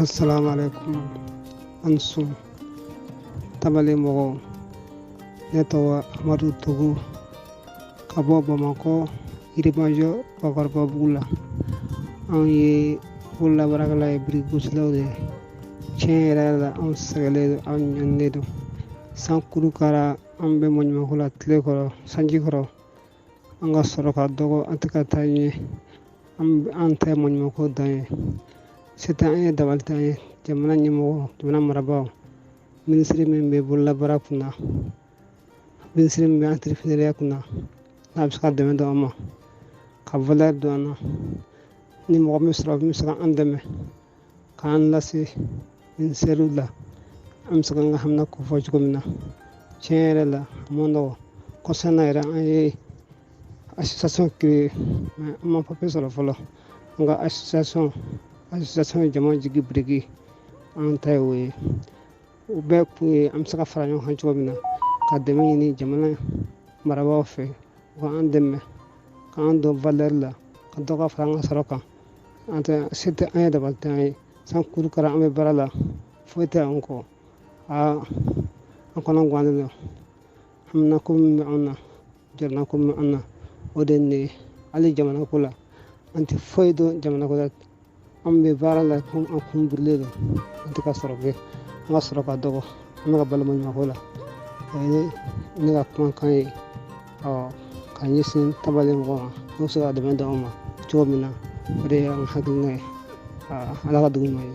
Assalamu alaikum. Ansu tabale mogo netawa Amadou Togo kabo Bamako irimajo bakar babula an ye bulla barakala e biri guslawde chenera an sagale an nyannedo sankuru kara an be monma kula tle ko sanji koro an ga soro ka dogo atika tanye an tay monma ko daye c'est un davantage jamana nyimo jamana maraba ministre men be bulla barakuna ministre men entrepreneur kuna abska de do ama ka voler do ana ni mo misra andame kan lasi min serula am saka nga hamna ko fo ko mina chere la mondo ko sanayra ay association qui ma professeur folo nga association jama jigi brigi an taywe ube ku am saka faranyo han chobina ka demi ni jamana maraba fe ko andeme ka ando valeur la ka doga faranga saraka ante c'était un de baltay san kuru kara ambe barala foite anko a kono gwande hamna ko mi anna jarna ko mi anna odenne ali jamana kula anti foido jamana ko ambe barala kum akum burlelo antika sorobe ngasro ka dogo amaga balmo nyakola ni ga kon kan kan yisin tabale mo so ga de menda oma chomina re ang hadunga ala ga dugumay